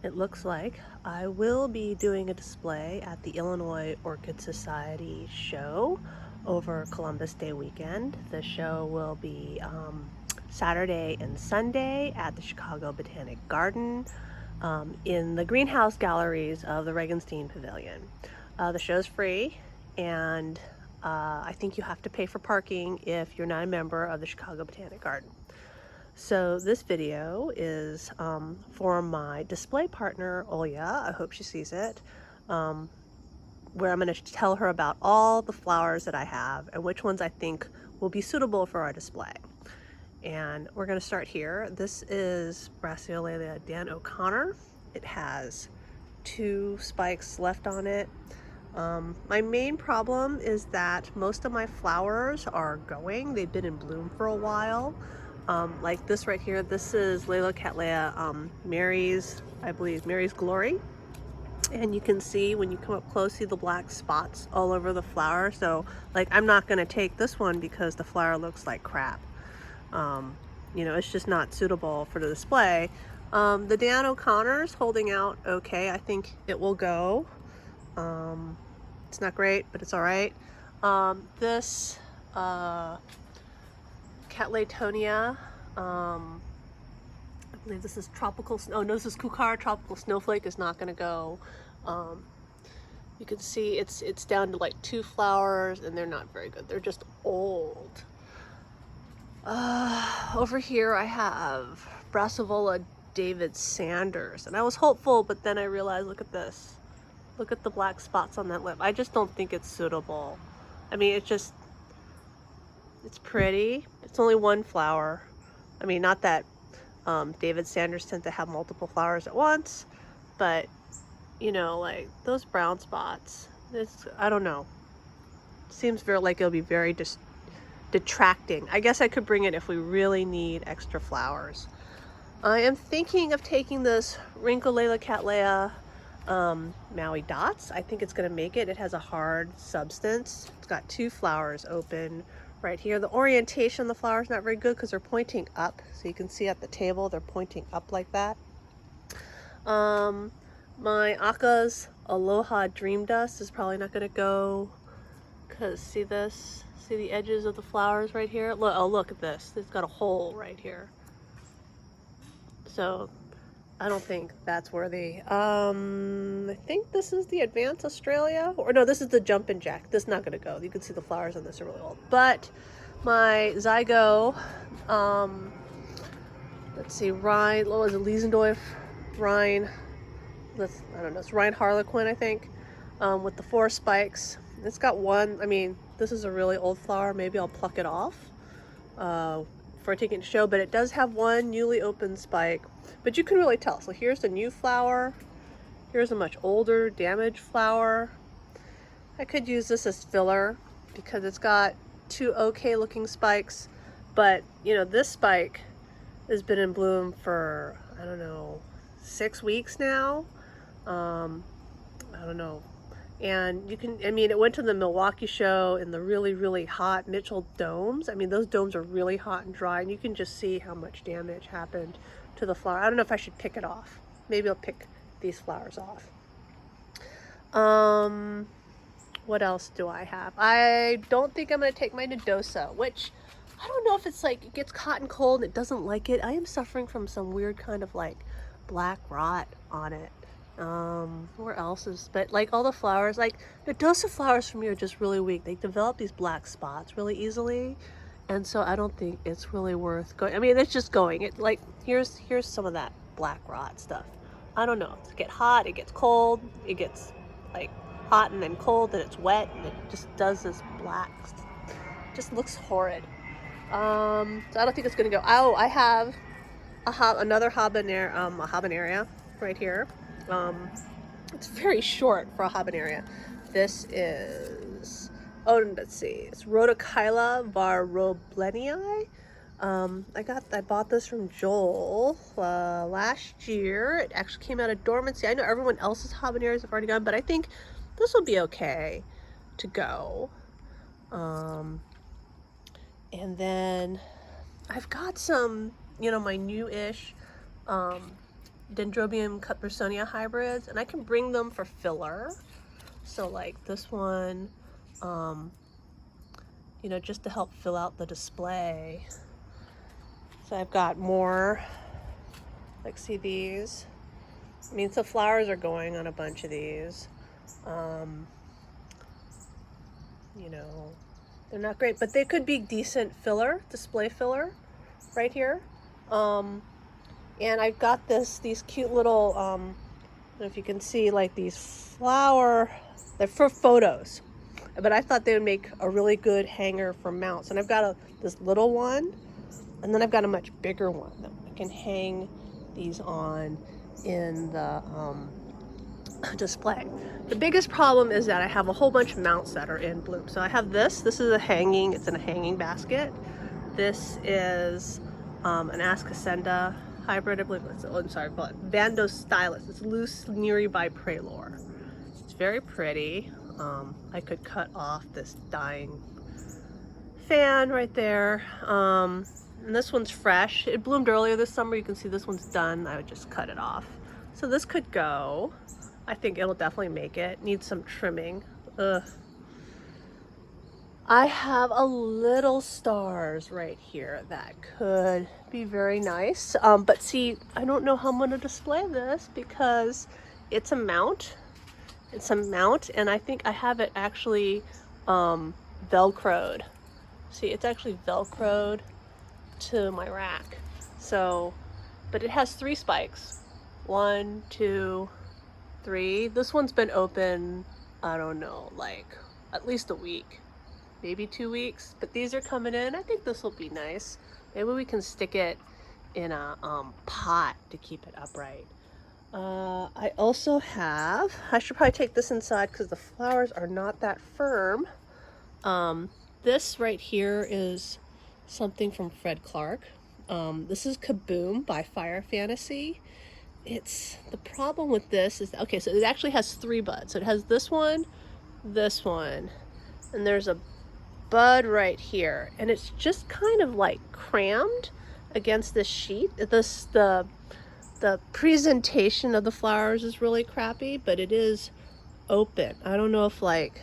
it looks like I will be doing a display at the Illinois Orchid Society show over Columbus Day weekend. The show will be Saturday and Sunday at the Chicago Botanic Garden in the greenhouse galleries of the Regenstein Pavilion. The show's free, and I think you have to pay for parking if you're not a member of the Chicago Botanic Garden. So this video is for my display partner, Olya. I hope she sees it, where I'm going to tell her about all the flowers that I have and which ones I think will be suitable for our display. And we're going to start here. This is Brassiolelia Dan O'Connor. It has 2 spikes left on it. My main problem is that most of my flowers are going. They've been in bloom for a while. Like this right here, this is Layla Cattleya Mary's, I believe, Mary's Glory. And you can see when you come up close, see the black spots all over the flower. So like, I'm not gonna take this one because the flower looks like crap. You know, it's just not suitable for the display. The Dan O'Connor's holding out okay. I think it will go. It's not great, but it's all right. This Cattleya, I believe this is tropical, oh no, this is Kukar, tropical snowflake, is not gonna go. You can see it's down to like 2 flowers and they're not very good. They're just old. Over here I have Brassavola David Sanders, and I was hopeful, but then I realized, look at this. Look at the black spots on that lip. I just don't think it's suitable. I mean, it's pretty. It's only 1 flower. I mean, not that David Sanders tend to have multiple flowers at once, but you know, like those brown spots, I don't know. Seems very like it'll be very detracting. I guess I could bring it if we really need extra flowers. I am thinking of taking this Layla Cattleya Maui Dots. I think it's going to make it. It has a hard substance. It's got 2 flowers open right here. The orientation of the flower is not very good because they're pointing up. So you can see at the table, they're pointing up like that. My Aka's Aloha Dream Dust is probably not going to go because see this? See the edges of the flowers right here? Look, oh, look at this. It's got a hole right here. So I don't think that's worthy. I think this is the Advance Australia, or no, this is the Jumpin' Jack. This is not gonna go. You can see the flowers on this are really old. But my Zygo, let's see, Rhine, what was it, Liesendorf, Rhine, I don't know, it's Rhine Harlequin, I think, with the 4 spikes. It's got 1, I mean, this is a really old flower. Maybe I'll pluck it off for taking it to show, but it does have 1 newly opened spike, but you can really tell. So here's the new flower. Here's a much older damaged flower. I could use this as filler because it's got 2 okay looking spikes, but you know, this spike has been in bloom for, I don't know, 6 weeks now. I don't know. And you can, I mean, it went to the Milwaukee show in the really, really hot Mitchell domes. I mean, those domes are really hot and dry, and you can just see how much damage happened to the flower. I don't know if I should pick it off. Maybe I'll pick these flowers off. What else do I have? I don't think I'm going to take my Nodosa, which I don't know if it's like, it gets hot and cold and it doesn't like it. I am suffering from some weird kind of like black rot on it. Where else is, but like all the flowers, like the Nodosa flowers for me are just really weak. They develop these black spots really easily, and so I don't think it's really worth going. I mean, it's just going. It like, here's some of that black rot stuff. I don't know. It gets hot, it gets cold, it gets like hot and then cold, and it's wet, and it just does this black. Just looks horrid. So I don't think it's gonna go. Oh, I have another habanera right here. It's very short for a habanera. This is, oh, let's see, it's Rhodokyla varroblenii. I bought this from Joel last year. It actually came out of dormancy. I know everyone else's habaneras have already gone, but I think this will be okay to go. And then I've got some, you know, my new-ish Dendrobium cupresonia hybrids, and I can bring them for filler. So like this one, you know, just to help fill out the display. So I've got more, like see these? I mean, so flowers are going on a bunch of these. You know, they're not great, but they could be decent filler, display filler right here. And I've got these cute little, I don't know if you can see, like these they're for photos, but I thought they would make a really good hanger for mounts. And I've got this little one, and then I've got a much bigger one that I can hang these on in the display. The biggest problem is that I have a whole bunch of mounts that are in bloom. So I have this is a hanging, it's in a hanging basket. This is an Ascocenda hybrid, I believe it's, oh, I'm sorry, Vando Stylus. It's loose Neri by Pralor. It's very pretty. I could cut off this dying fan right there. And this one's fresh. It bloomed earlier this summer. You can see this one's done. I would just cut it off. So this could go. I think it'll definitely make it. Needs some trimming. Ugh. I have a little stars right here that could be very nice. But see, I don't know how I'm going to display this because it's a mount. It's a mount, and I think I have it actually Velcroed. See, it's actually Velcroed to my rack. So, but it has 3 spikes. 1, 2, 3. This one's been open, I don't know, like at least a week, maybe 2 weeks, but these are coming in. I think this will be nice. Maybe we can stick it in a pot to keep it upright. I also have, I should probably take this inside because the flowers are not that firm. This right here is something from Fred Clark. This is Kaboom by Fire Fantasy. The problem with this is, okay, so it actually has 3 buds. So it has this one, and there's a bud right here. And it's just kind of like crammed against this sheet. The presentation of the flowers is really crappy, but it is open. I don't know if, like,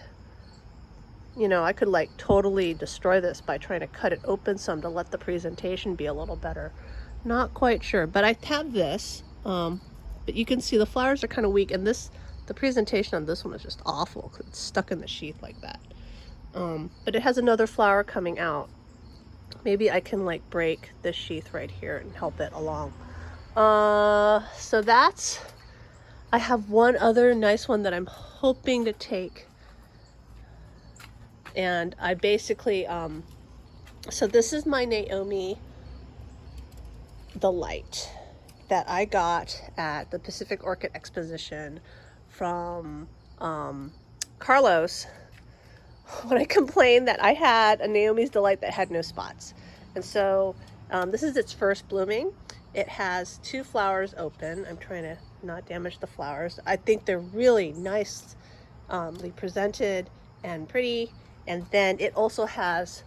you know, I could like totally destroy this by trying to cut it open some to let the presentation be a little better. Not quite sure, but I have this. But you can see the flowers are kind of weak, and the presentation on this one is just awful because it's stuck in the sheath like that. But it has another flower coming out. Maybe I can like break this sheath right here and help it along. So I have one other nice one that I'm hoping to take. And I basically, so this is my Naomi Delight that I got at the Pacific Orchid Exposition from Carlos when I complained that I had a Naomi's Delight that had no spots. And so this is its first blooming. It has 2 flowers open. I'm trying to not damage the flowers. I think they're really nicely presented and pretty. And then it also has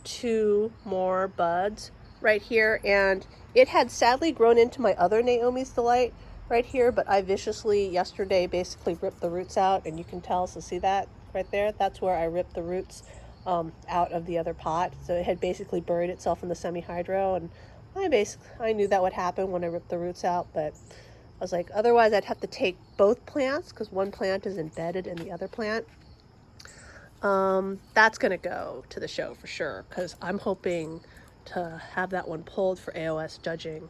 2 more buds right here. And it had sadly grown into my other Naomi's Delight right here, but I viciously yesterday basically ripped the roots out, and you can tell, so see that right there? That's where I ripped the roots out of the other pot. So it had basically buried itself in the semi-hydro, and I knew that would happen when I ripped the roots out, but I was like, otherwise I'd have to take both plants because one plant is embedded in the other plant. That's gonna go to the show for sure because I'm hoping to have that one pulled for AOS judging.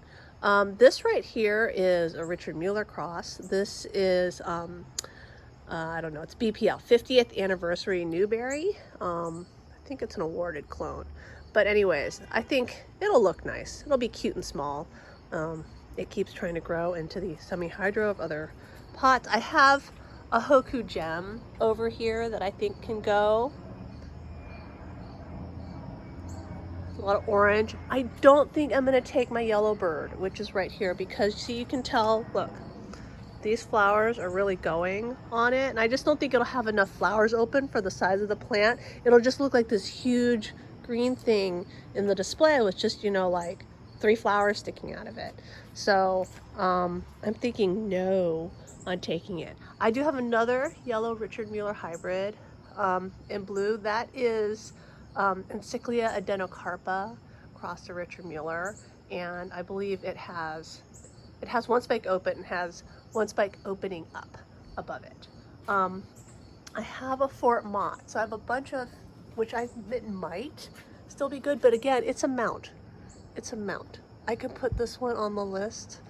This right here is a Richard Mueller cross. This is I don't know, it's BPL 50th anniversary Newberry. I think it's an awarded clone. But anyways, I think it'll look nice. It'll be cute and small. It keeps trying to grow into the semi-hydro of other pots. I have a Hoku gem over here that I think can go. A lot of orange. I don't think I'm going to take my yellow bird, which is right here, because see, you can tell, look, these flowers are really going on it, and I just don't think it'll have enough flowers open for the size of the plant. It'll just look like this huge green thing in the display with just, you know, like 3 flowers sticking out of it. So I'm thinking no on taking it. I do have another yellow Richard Mueller hybrid in blue. That is Encyclia adenocarpa across the Richard Mueller, and I believe it has one spike open and has one spike opening up above it. I have a Fort Mott, so I have a bunch of, which I admit might still be good, but again, it's a mount. It's a mount. I could put this one on the list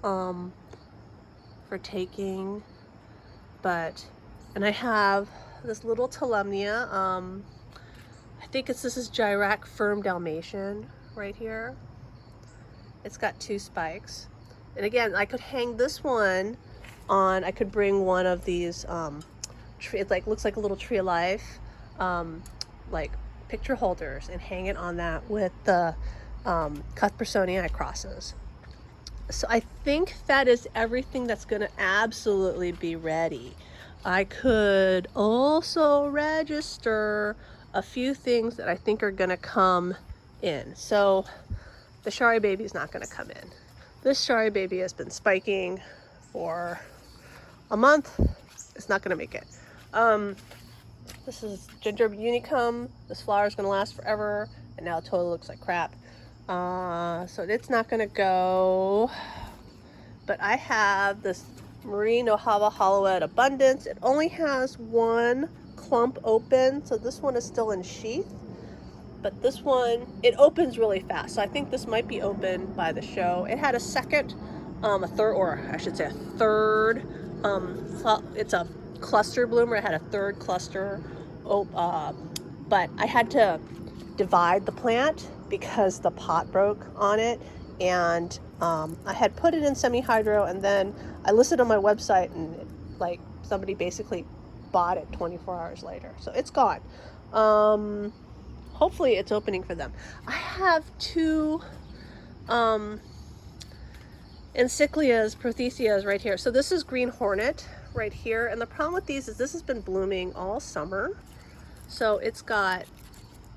for taking, and I have this little Telumnia. I think this is Gyrac Firm Dalmatian right here. It's got 2 spikes. And again, I could hang this one on, I could bring one of these, it like looks like a little tree of life, like picture holders, and hang it on that with the Cuthbertsonii crosses. So I think that is everything that's going to absolutely be ready. I could also register a few things that I think are going to come in. So the Shari baby is not going to come in. This Shari baby has been spiking for a month. It's not going to make it. This is Gingerbread Unicum. This flower is going to last forever, and now it totally looks like crap. So it's not going to go. But I have this Marie Nohava Hollowed Abundance. It only has 1 clump open, so this one is still in sheath. But this one, it opens really fast, so I think this might be open by the show. It had a second, a third, or I should say a third, it's a cluster bloomer. It had a third cluster, but I had to divide the plant because the pot broke on it, and I had put it in semi-hydro, and then I listed on my website, and like somebody basically bought it 24 hours later, so it's gone. Hopefully it's opening for them. I have 2 Encyclias, Prothesias right here. So this is Green Hornet right here, and the problem with these is this has been blooming all summer, so it's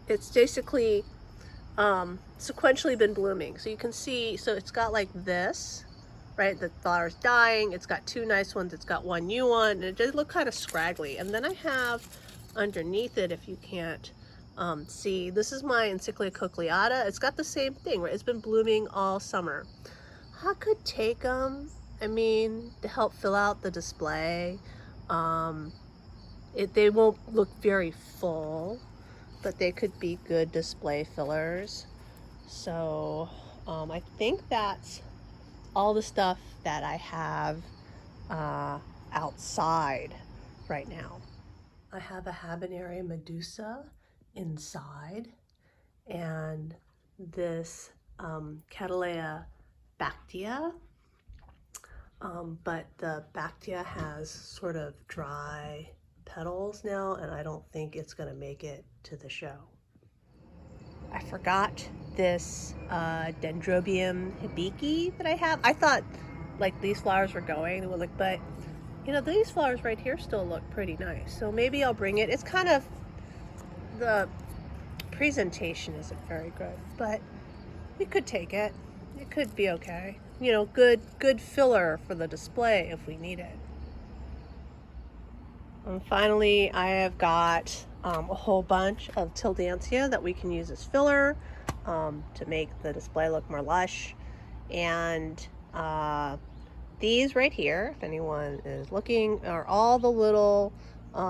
basically sequentially been blooming. So you can see, so it's got like this, right? The flower's dying. It's got 2 nice ones. It's got 1 new one, and it does look kind of scraggly. And then I have underneath it, if you can't see, this is my Encyclia cochleata. It's got the same thing, right? It's been blooming all summer. I could take them, I mean, to help fill out the display. They won't look very full, but they could be good display fillers. So I think that's all the stuff that I have outside right now. I have a Habanera Medusa inside, and this Cattleya Bactea, but the Bactea has sort of dry petals now, and I don't think it's going to make it to the show. I forgot this Dendrobium hibiki that I have. I thought like these flowers were going, they would look, but you know, these flowers right here still look pretty nice, so maybe I'll bring it. It's kind of, the presentation isn't very good, but we could take it. It could be okay. You know, good filler for the display if we need it. And finally, I have got a whole bunch of Tillandsia that we can use as filler to make the display look more lush. And these right here, if anyone is looking, are all the little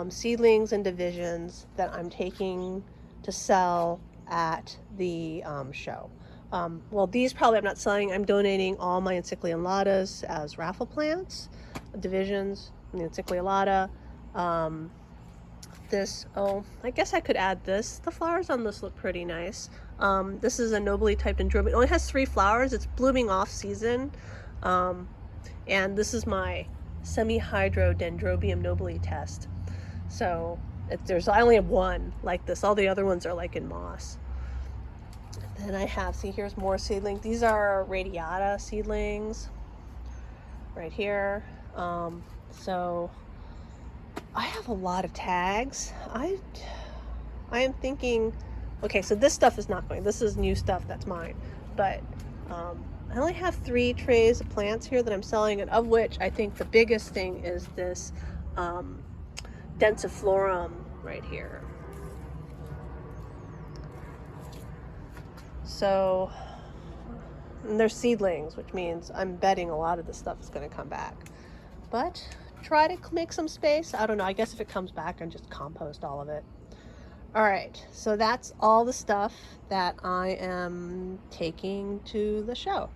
seedlings and divisions that I'm taking to sell at the show. Well, these probably I'm not selling. I'm donating all my Encyclia Latas as raffle plants, divisions, the Encyclia Lata. I guess I could add this. The flowers on this look pretty nice. This is a nobly typed Dendrobium. It only has 3 flowers. It's blooming off season. And this is my semi-hydro Dendrobium nobly test. So I only have 1 like this. All the other ones are like in moss. Then I have, see, here's more seedlings. These are radiata seedlings right here. So I have a lot of tags. I am thinking, okay, so this stuff is not going. This is new stuff that's mine. But I only have 3 trays of plants here that I'm selling, and of which I think the biggest thing is this um, densiflorum right here. So, and they're seedlings, which means I'm betting a lot of this stuff is going to come back. But try to make some space. I don't know. I guess if it comes back, I'll just compost all of it. All right, so that's all the stuff that I am taking to the show.